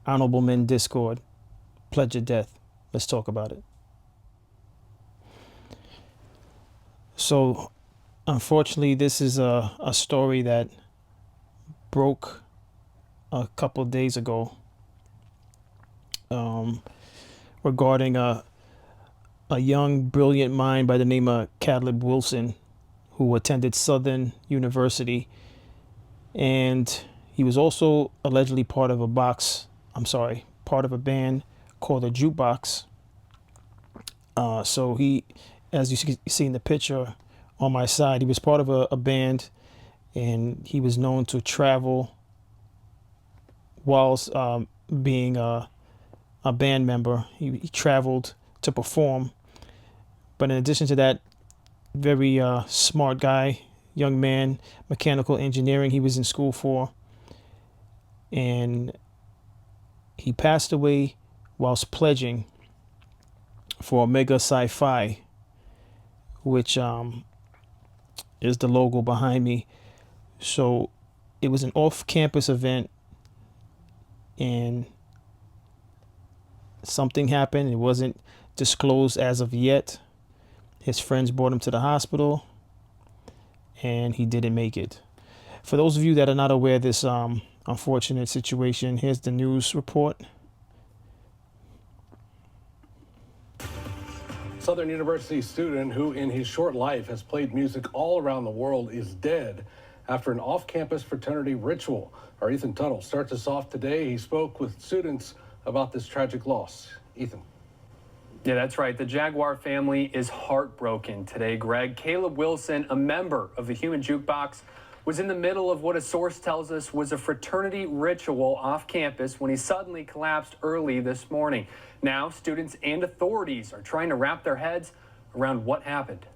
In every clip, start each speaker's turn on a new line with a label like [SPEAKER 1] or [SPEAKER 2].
[SPEAKER 1] Honorable Men Discord, Pledge of Death. Let's talk about it. So, unfortunately, this is a story that broke a couple days ago, um, regarding a young, brilliant mind by the name of Caleb Wilson, who attended Southern University. And he was also allegedly part of part of a band called the Jukebox. So he, as you see in the picture on my side, he was part of a band, and he was known to travel whilst being a band member. He traveled to perform. But in addition to that, very smart guy, young man, mechanical engineering he was in school for. And he passed away whilst pledging for Omega Psi Phi, which is the logo behind me. So it was an off-campus event, and something happened. It wasn't disclosed as of yet. His friends brought him to the hospital, and he didn't make it. For those of you that are not aware of this unfortunate situation, here's the news report.
[SPEAKER 2] Southern University student who in his short life has played music all around the world is dead after an off-campus fraternity ritual. Our Ethan Tuttle starts us off today. He spoke with students about this tragic loss. Ethan.
[SPEAKER 3] Yeah, that's right. The Jaguar family is heartbroken today, Greg. Caleb Wilson, a member of the Human Jukebox, was in the middle of what a source tells us was a fraternity ritual off campus when he suddenly collapsed early this morning. Now, students and authorities are trying to wrap their heads around what happened.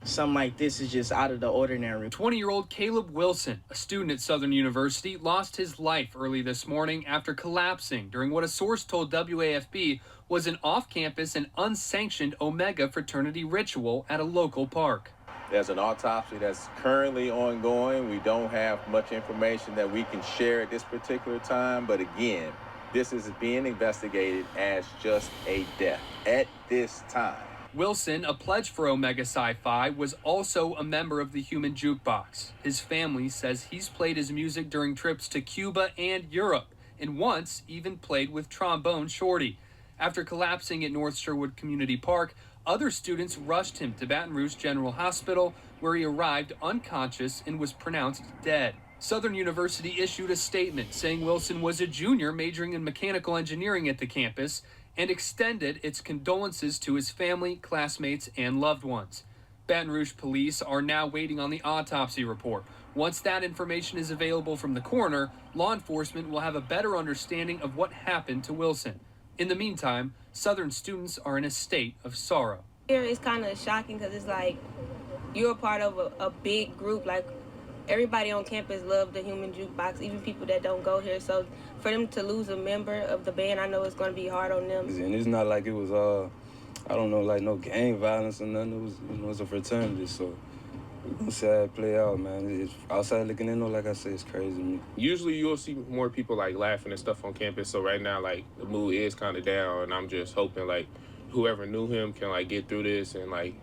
[SPEAKER 4] Something like this is just out of the ordinary.
[SPEAKER 3] 20-year-old Caleb Wilson, a student at Southern University, lost his life early this morning after collapsing during what a source told WAFB was an off-campus and unsanctioned Omega fraternity ritual at a local park.
[SPEAKER 5] There's an autopsy that's currently ongoing. We don't have much information that we can share at this particular time, but again, this is being investigated as just a death at this time.
[SPEAKER 3] Wilson, a pledge for Omega Psi Phi, was also a member of the Human Jukebox. His family says he's played his music during trips to Cuba and Europe, and once even played with Trombone Shorty. After collapsing at North Sherwood Community Park, other students rushed him to Baton Rouge General Hospital, where he arrived unconscious and was pronounced dead. Southern University issued a statement saying Wilson was a junior majoring in mechanical engineering at the campus, and extended its condolences to his family, classmates, and loved ones. Baton Rouge police are now waiting on the autopsy report. Once that information is available from the coroner, law enforcement will have a better understanding of what happened to Wilson. In the meantime, Southern students are in a state of sorrow.
[SPEAKER 6] It's kind of shocking because it's like you're a part of a big group. Like everybody on campus loves the Human Jukebox, even people that don't go here. So for them to lose a member of the band, I know it's going to be hard on them.
[SPEAKER 7] And it's not like it was, I don't know, like no gang violence or nothing. It was, it was a fraternity, so we're going to see how it play out, man. It's outside looking in, though, like I said, it's crazy to me.
[SPEAKER 8] Usually you'll see more people, like, laughing and stuff on campus, so right now, like, the mood is kind of down, and I'm just hoping, like, whoever knew him can, like, get through this and, like,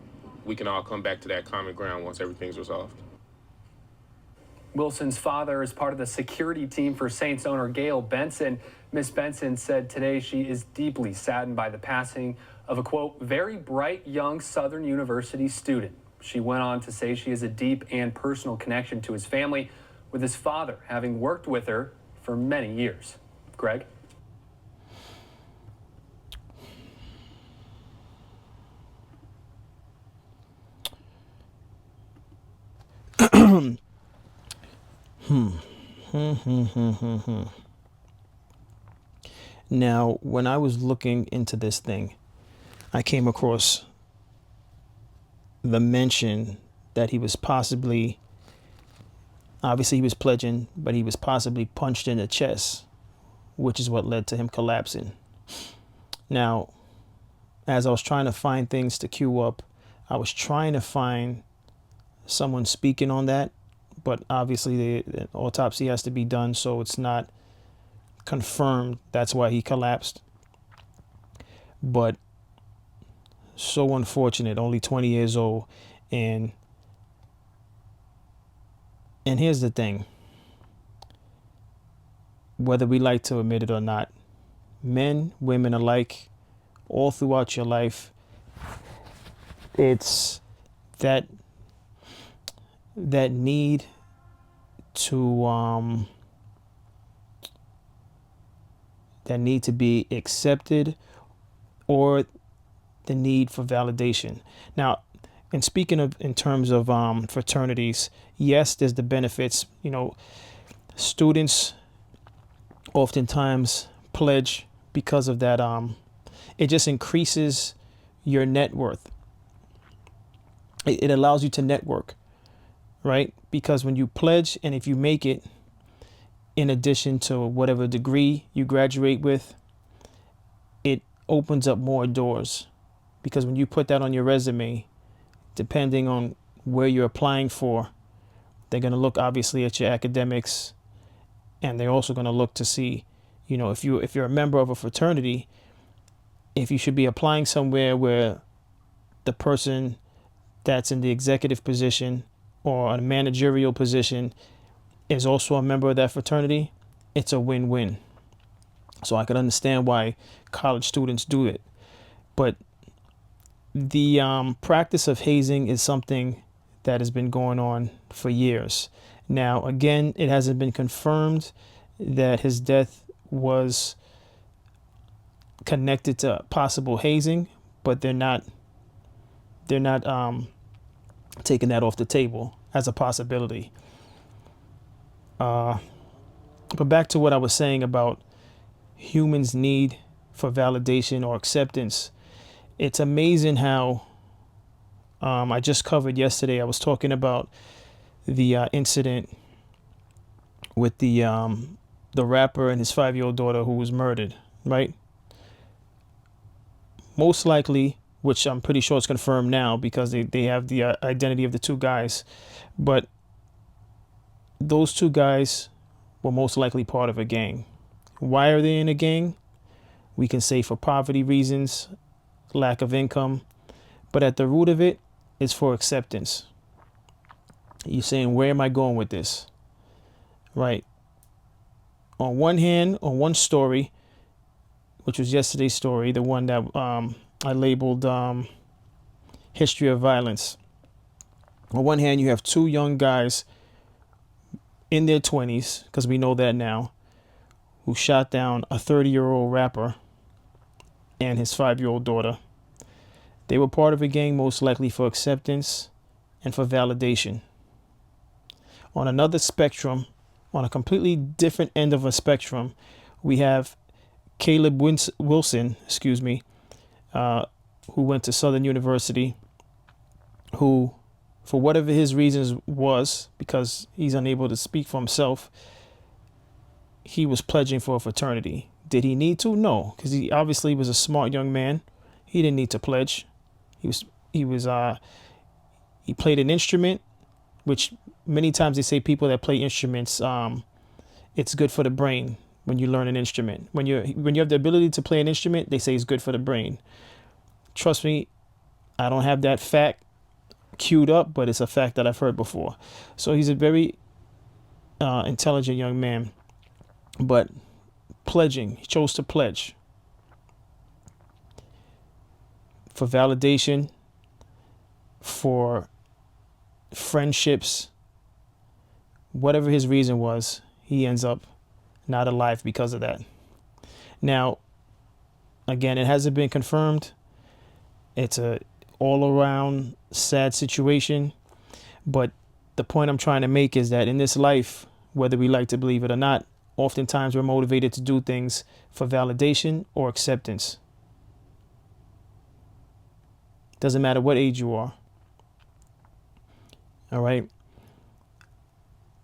[SPEAKER 8] we can all come back to that common ground once everything's resolved.
[SPEAKER 3] Wilson's father is part of the security team for Saints owner Gail Benson. Miss Benson said today she is deeply saddened by the passing of a, quote, very bright young Southern University student. She went on to say she has a deep and personal connection to his family, with his father having worked with her for many years. Greg?
[SPEAKER 1] Now, when I was looking into this thing, I came across the mention that he was possibly, obviously he was pledging, but he was possibly punched in the chest, which is what led to him collapsing. Now, as I was trying to find things to queue up, I was trying to find someone speaking on that, but obviously the autopsy has to be done, so it's not confirmed that's why he collapsed. But so unfortunate, only 20 years old. And here's the thing. Whether we like to admit it or not, men, women alike, all throughout your life, it's that need to be accepted, or the need for validation. Now, and speaking of in terms of fraternities, yes, there's the benefits. You know, students oftentimes pledge because of that. It just increases your net worth. It allows you to network, right? Because when you pledge, and if you make it, in addition to whatever degree you graduate with, it opens up more doors. Because when you put that on your resume, depending on where you're applying for, they're going to look obviously at your academics, and they're also going to look to see, you know, if you're a member of a fraternity, if you should be applying somewhere where the person that's in the executive position or a managerial position is also a member of that fraternity, it's a win-win. So I can understand why college students do it. But the practice of hazing is something that has been going on for years. Now, again, it hasn't been confirmed that his death was connected to possible hazing, but they're not taking that off the table as a possibility. But back to what I was saying about humans' need for validation or acceptance. It's amazing how I just covered yesterday. I was talking about the incident with the rapper and his 5-year-old daughter who was murdered, right? Most likely, which I'm pretty sure is confirmed now because they have the identity of the two guys, but those two guys were most likely part of a gang. Why are they in a gang? We can say for poverty reasons, lack of income, but at the root of it is for acceptance. You're saying, where am I going with this? Right. On one hand, on one story, which was yesterday's story, the one that I labeled History of Violence. On one hand, you have two young guys in their 20s, because we know that now, who shot down a 30-year-old rapper and his 5-year-old daughter. They were part of a gang, most likely for acceptance and for validation. On another spectrum, on a completely different end of a spectrum, we have Caleb Wilson, who went to Southern University, who, for whatever his reasons was, because he's unable to speak for himself, he was pledging for a fraternity. Did he need to? No, because he obviously was a smart young man. He didn't need to pledge. He played an instrument, which many times they say people that play instruments, it's good for the brain when you learn an instrument. When you have the ability to play an instrument, they say it's good for the brain. Trust me, I don't have that fact queued up, but it's a fact that I've heard before. So he's a very intelligent young man, but pledging, he chose to pledge for validation, for friendships, whatever his reason was, he ends up not alive because of that. Now, again, it hasn't been confirmed. It's a all-around sad situation, but the point I'm trying to make is that in this life, whether we like to believe it or not, oftentimes we're motivated to do things for validation or acceptance. Doesn't matter what age you are. All right.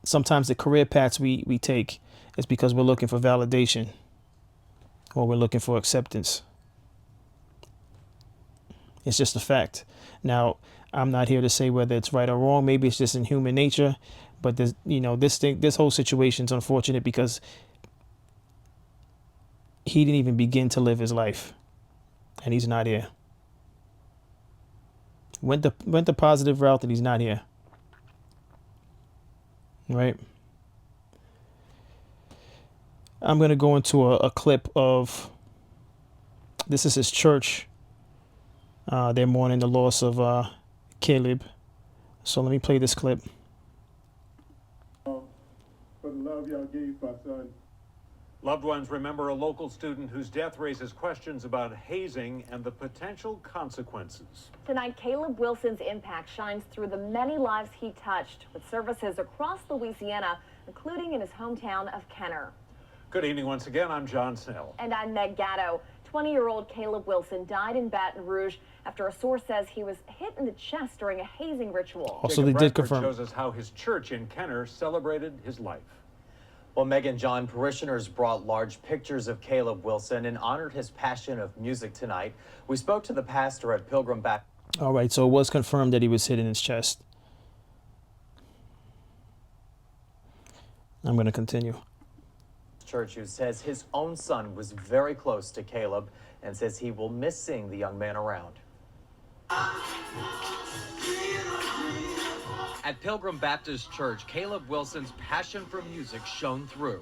[SPEAKER 1] Sometimes the career paths we take is because we're looking for validation or we're looking for acceptance. It's just a fact. Now, I'm not here to say whether it's right or wrong. Maybe it's just in human nature. But this whole situation is unfortunate because he didn't even begin to live his life, and he's not here. Went the positive route, and he's not here. Right? I'm going to go into a clip of, this is his church. They're mourning the loss of Caleb. So let me play this clip.
[SPEAKER 9] For the love y'all gave my son.
[SPEAKER 10] Loved ones remember a local student whose death raises questions about hazing and the potential consequences.
[SPEAKER 11] Tonight, Caleb Wilson's impact shines through the many lives he touched, with services across Louisiana, including in his hometown of Kenner.
[SPEAKER 10] Good evening once again. I'm John Snell.
[SPEAKER 11] And I'm Meg Gatto. 20-year-old Caleb Wilson died in Baton Rouge after a source says he was hit in the chest during a hazing ritual.
[SPEAKER 1] Also,
[SPEAKER 10] Jacob
[SPEAKER 1] they did
[SPEAKER 10] Bradford
[SPEAKER 1] confirm.
[SPEAKER 10] shows us how his church in Kenner celebrated his life.
[SPEAKER 12] Well, Meg and John, parishioners brought large pictures of Caleb Wilson and honored his passion of music tonight. We spoke to the pastor at Pilgrim Baptist.
[SPEAKER 1] All right, so it was confirmed that he was hit in his chest. I'm going to continue.
[SPEAKER 12] Church, who says his own son was very close to Caleb and says he will miss seeing the young man around. At Pilgrim Baptist Church, Caleb Wilson's passion for music shone through.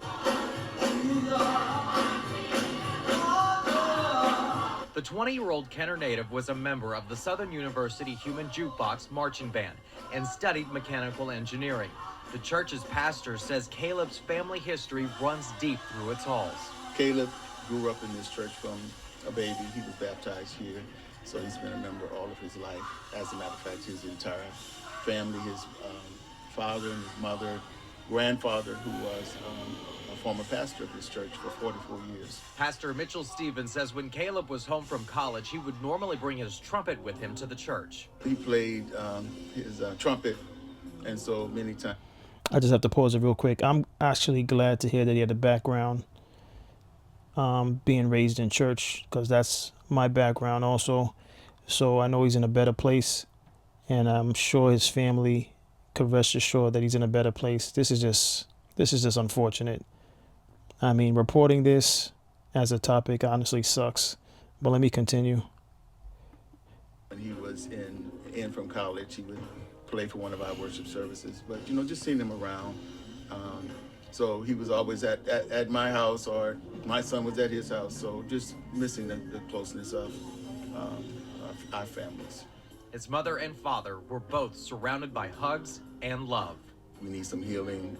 [SPEAKER 12] The 20-year-old Kenner native was a member of the Southern University Human Jukebox Marching Band and studied mechanical engineering. The church's pastor says Caleb's family history runs deep through its halls.
[SPEAKER 9] Caleb grew up in this church from a baby. He was baptized here, so he's been a member all of his life. As a matter of fact, his entire family, his father and his mother, grandfather, who was a former pastor of this church for 44 years.
[SPEAKER 12] Pastor Mitchell Stevens says when Caleb was home from college, he would normally bring his trumpet with him to the church.
[SPEAKER 9] He played his trumpet, and so many times.
[SPEAKER 1] I just have to pause it real quick. I'm actually glad to hear that he had a background being raised in church, because that's my background also. So I know he's in a better place, and I'm sure his family could rest assured that he's in a better place. This is just unfortunate. I mean, reporting this as a topic honestly sucks. But let me continue.
[SPEAKER 9] When he was in from college, he would play for one of our worship services, but just seeing him around. So he was always at my house, or my son was at his house. So just missing the closeness of our families.
[SPEAKER 12] His mother and father were both surrounded by hugs and love.
[SPEAKER 9] We need some healing,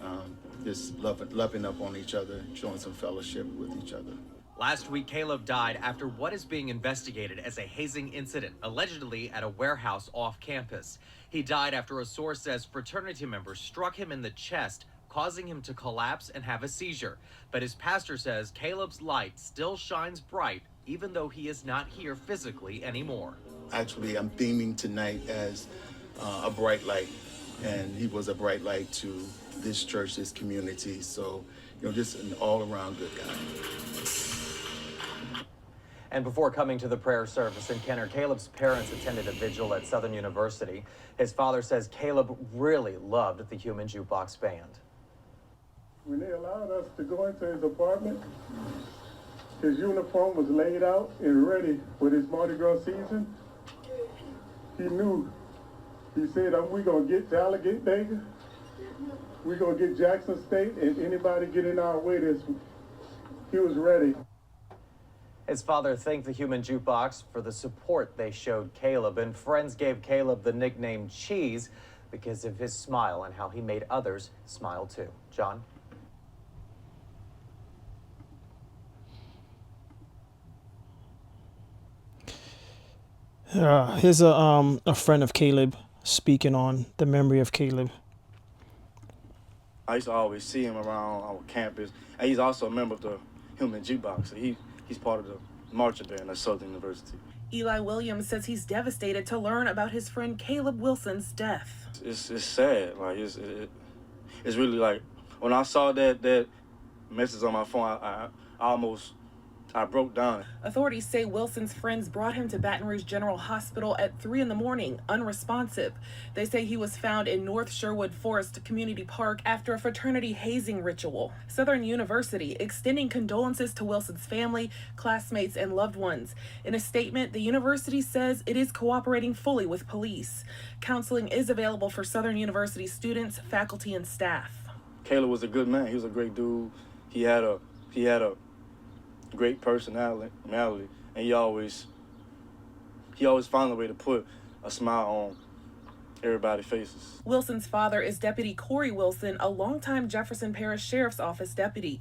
[SPEAKER 9] just loving up on each other, showing some fellowship with each other.
[SPEAKER 12] Last week, Caleb died after what is being investigated as a hazing incident, allegedly at a warehouse off campus. He died after a source says fraternity members struck him in the chest, causing him to collapse and have a seizure. But his pastor says Caleb's light still shines bright, even though he is not here physically anymore.
[SPEAKER 9] Actually, I'm theming tonight as a bright light, and he was a bright light to this church, this community. So, just an all-around good guy.
[SPEAKER 12] And before coming to the prayer service in Kenner, Caleb's parents attended a vigil at Southern University. His father says Caleb really loved the Human Jukebox Band.
[SPEAKER 9] When they allowed us to go into his apartment, his uniform was laid out and ready for his Mardi Gras season. He knew. He said, we're going to get to Alligator. We're going to get Jackson State, and anybody get in our way, he was ready.
[SPEAKER 12] His father thanked the Human Jukebox for the support they showed Caleb, and friends gave Caleb the nickname Cheese because of his smile and how he made others smile too. John?
[SPEAKER 1] Here's a friend of Caleb speaking on the memory of Caleb.
[SPEAKER 13] I used to always see him around our campus, and he's also a member of the Human Jukebox. So he's part of the marching band at Southern University.
[SPEAKER 14] Eli Williams says he's devastated to learn about his friend Caleb Wilson's death.
[SPEAKER 13] It's sad. Like it's really like when I saw that message on my phone, I almost I broke down.
[SPEAKER 14] Authorities say Wilson's friends brought him to Baton Rouge General Hospital at 3 a.m, unresponsive. They say he was found in North Sherwood Forest Community Park after a fraternity hazing ritual. Southern University extending condolences to Wilson's family, classmates, and loved ones. In a statement, the university says it is cooperating fully with police. Counseling is available for Southern University students, faculty, and staff.
[SPEAKER 13] Caleb was a good man. He was a great dude. He had a great personality, and he always found a way to put a smile on everybody's faces.
[SPEAKER 14] Wilson's father is Deputy Corey Wilson, a longtime Jefferson Parish Sheriff's Office deputy.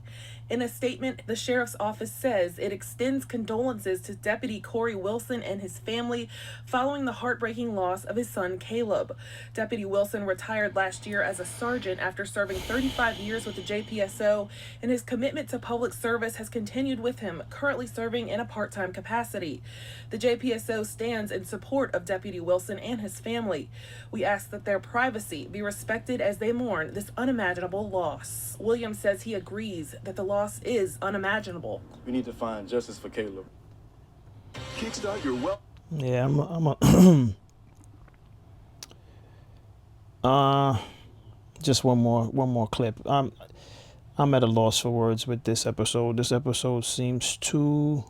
[SPEAKER 14] In a statement, the Sheriff's Office says it extends condolences to Deputy Corey Wilson and his family following the heartbreaking loss of his son, Caleb. Deputy Wilson retired last year as a sergeant after serving 35 years with the JPSO, and his commitment to public service has continued with him, currently serving in a part-time capacity. The JPSO stands in support of Deputy Wilson and his family. We ask that their privacy be respected as they mourn this unimaginable loss. Williams says he agrees that the loss is unimaginable.
[SPEAKER 13] We need to find justice for Caleb.
[SPEAKER 15] Kickstart your well.
[SPEAKER 1] Yeah, just one more clip. I'm at a loss for words with this episode. This episode seems too,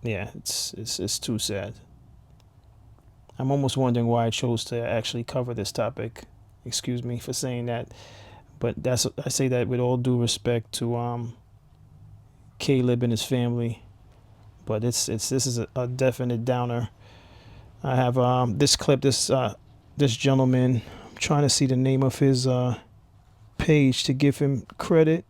[SPEAKER 1] it's too sad. I'm almost wondering why I chose to actually cover this topic. Excuse me for saying that, but I say that with all due respect to Caleb and his family. But this is a definite downer. I have this clip. This gentleman. I'm trying to see the name of his page to give him credit.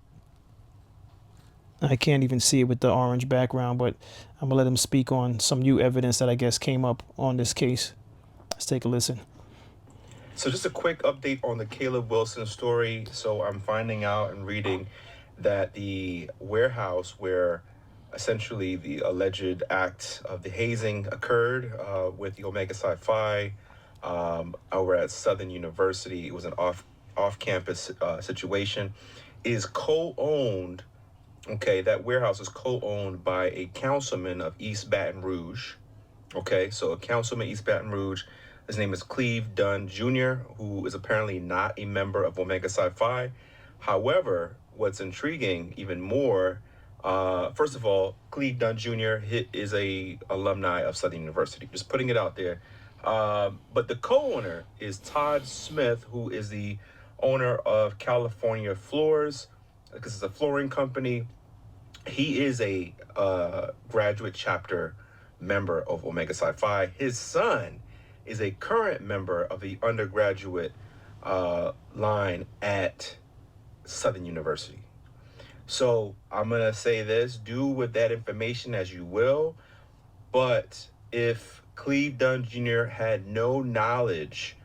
[SPEAKER 1] I can't even see it with the orange background, but I'm gonna let him speak on some new evidence that I guess came up on this case. Let's take a listen.
[SPEAKER 16] So just a quick update on the Caleb Wilson story. So I'm finding out and reading that the warehouse where essentially the alleged act of the hazing occurred with the Omega Psi Phi over at Southern University, it was an off-campus situation, is co-owned. Okay, that warehouse is co-owned by a councilman of East Baton Rouge. Okay, so a councilman East Baton Rouge, his name is Cleve Dunn Jr., who is apparently not a member of Omega Psi Phi. However, what's intriguing even more, first of all, Cleve Dunn Jr. is a alumni of Southern University, just putting it out there. But the co-owner is Todd Smith, who is the owner of California Floors, because it's a flooring company. He is a graduate chapter member of Omega Psi Phi. His son is a current member of the undergraduate line at Southern University. So I'm going to say this, do with that information as you will, but if Cleve Dunn Jr. had no knowledge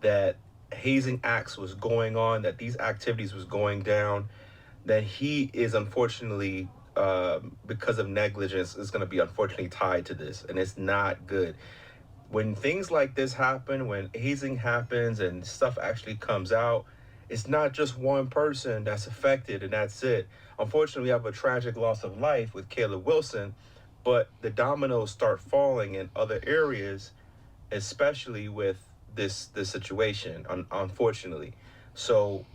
[SPEAKER 16] that hazing acts was going on, that these activities was going down, then he is unfortunately, because of negligence, is going to be unfortunately tied to this, and it's not good. When things like this happen, when hazing happens and stuff actually comes out, it's not just one person that's affected and that's it. Unfortunately, we have a tragic loss of life with Caleb Wilson, but the dominoes start falling in other areas, especially with this situation, unfortunately. So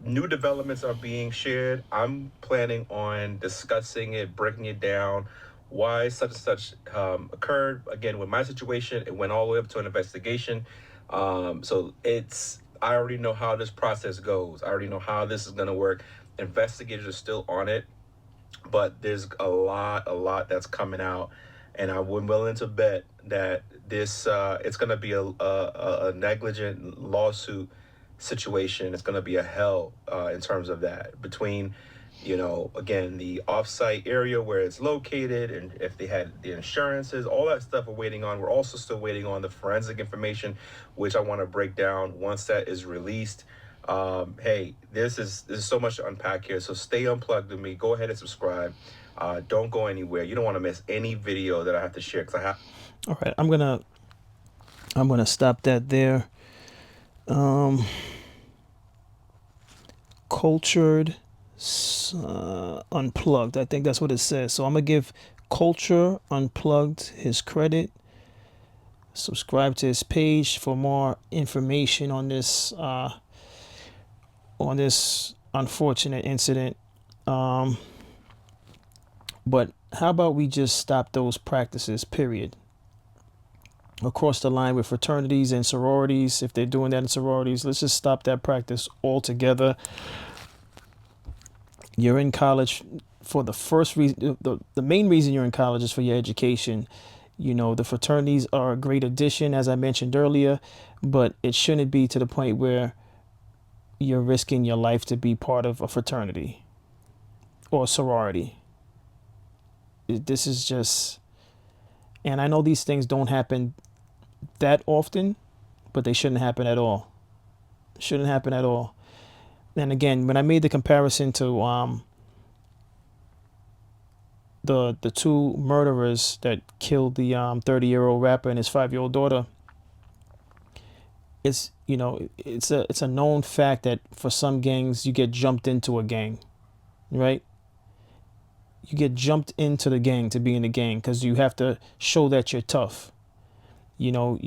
[SPEAKER 16] new developments are being shared. I'm planning on discussing it, breaking it down, why such and such occurred. Again, with my situation, it went all the way up to an investigation. So I already know how this process goes. I already know how this is going to work. Investigators are still on it, but there's a lot that's coming out, and I'm willing to bet that this it's going to be a negligent lawsuit situation. It's going to be a hell in terms of that, between, again, the off-site area where it's located, and if they had the insurances, all that stuff we're waiting on. We're also still waiting on the forensic information, which I want to break down once that is released. Hey, there's so much to unpack here, so stay unplugged with me. Go ahead and subscribe. Don't go anywhere. You don't want to miss any video that I have to share, because I have.
[SPEAKER 1] All right, I'm gonna stop that there. Cultured Unplugged. I think that's what it says. So I'm gonna give Culture Unplugged his credit. Subscribe to his page for more information on this unfortunate incident. But how about we just stop those practices, period, across the line with fraternities and sororities? If they're doing that in sororities, let's just stop that practice altogether. You're in college for the first reason. The main reason you're in college is for your education. You know, the fraternities are a great addition, as I mentioned earlier, but it shouldn't be to the point where you're risking your life to be part of a fraternity or a sorority. This is just, and I know these things don't happen that often, but they shouldn't happen at all. Shouldn't happen at all. And again, when I made the comparison to the two murderers that killed the 30-year-old rapper and his 5-year-old daughter, it's, you know, it's a known fact that for some gangs you get jumped into a gang, right? You get jumped into the gang to be in the gang because you have to show that you're tough. You know,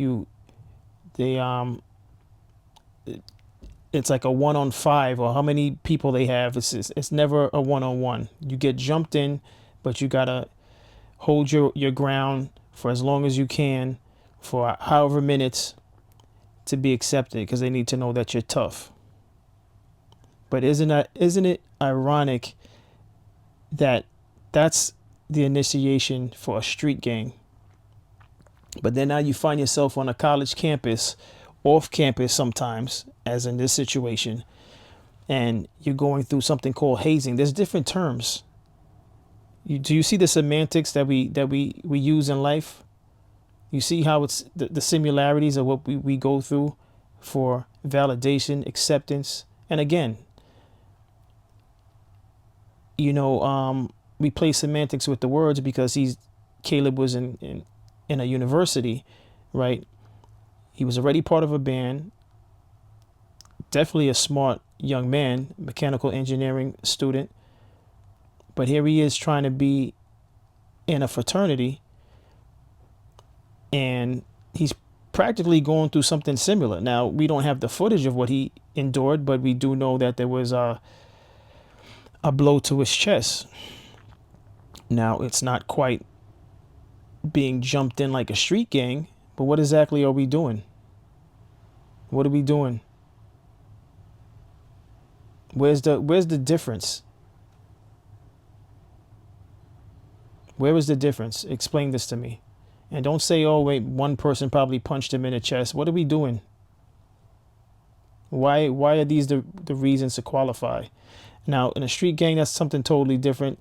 [SPEAKER 1] it's like a 1-on-5 or how many people they have. It's never a 1-on-1. You get jumped in, but you gotta hold your ground for as long as you can, for however minutes, to be accepted, because they need to know that you're tough. But isn't it ironic that that's the initiation for a street gang? But then now you find yourself on a college campus, off campus sometimes, as in this situation, and you're going through something called hazing. There's different terms. Do you see the semantics that we use in life? You see how it's the similarities of what we go through for validation, acceptance. And again, you know, we play semantics with the words because Caleb was in a university, right? He was already part of a band, definitely a smart young man, mechanical engineering student. But here he is trying to be in a fraternity, and he's practically going through something similar. Now, we don't have the footage of what he endured, but we do know that there was a blow to his chest. Now, it's not quite being jumped in like a street gang, but what exactly are we doing? What are we doing? Where's the difference? Where is the difference? Explain this to me. And don't say, oh, wait, one person probably punched him in the chest. What are we doing? Why are these the reasons to qualify? Now, in a street gang, that's something totally different.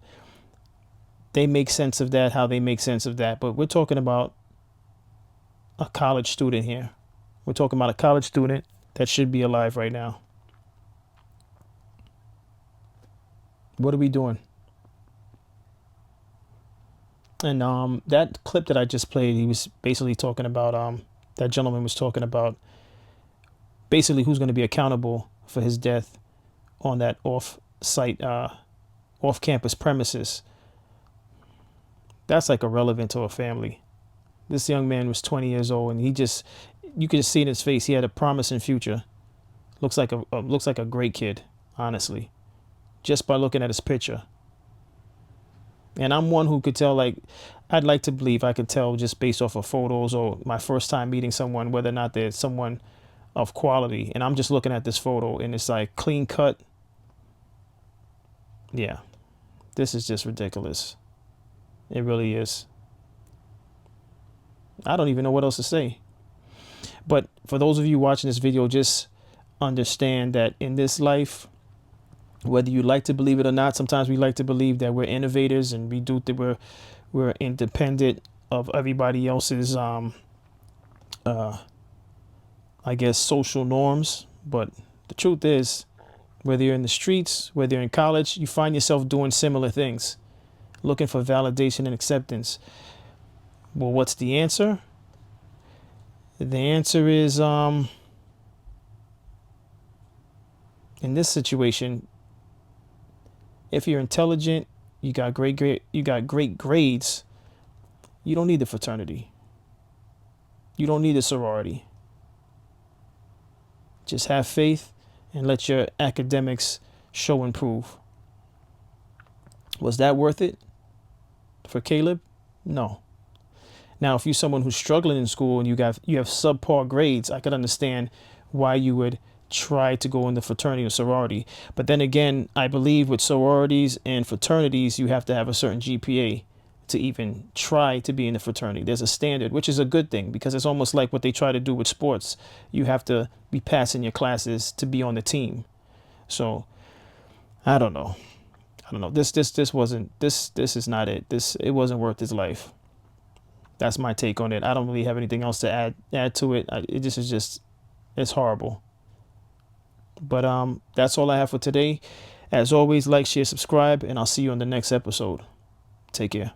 [SPEAKER 1] They make sense of that, how they make sense of that. But we're talking about a college student here. We're talking about a college student that should be alive right now. What are we doing? And that clip that I just played, he was basically talking about, that gentleman was talking about basically who's going to be accountable for his death on that off-site, off-campus premises. That's like irrelevant to a family. This young man was 20 years old, and you could just see in his face, he had a promising future. Looks like a great kid, honestly, just by looking at his picture. And I'm one who could tell, like, I'd like to believe I could tell just based off of photos or my first time meeting someone, whether or not they're someone of quality. And I'm just looking at this photo and it's like clean cut. Yeah, this is just ridiculous. It really is. I don't even know what else to say. But for those of you watching this video, just understand that in this life, whether you like to believe it or not, sometimes we like to believe that we're innovators and we do that we're independent of everybody else's I guess social norms. But the truth is, whether you're in the streets, whether you're in college, you find yourself doing similar things, looking for validation and acceptance. Well, what's the answer? The answer is in this situation, If you're intelligent, you got great grades, you don't need the fraternity. You don't need a sorority. Just have faith and let your academics show and prove. Was that worth it for Caleb? No. Now, if you're someone who's struggling in school and you have subpar grades, I could understand why you would try to go in the fraternity or sorority. But then again, I believe with sororities and fraternities, you have to have a certain GPA to even try to be in the fraternity. There's a standard, which is a good thing, because it's almost like what they try to do with sports. You have to be passing your classes to be on the team. So I don't know. This is not it. It wasn't worth his life. That's my take on it. I don't really have anything else to add to it. It's horrible. But that's all I have for today. As always, like, share, subscribe, and I'll see you on the next episode. Take care.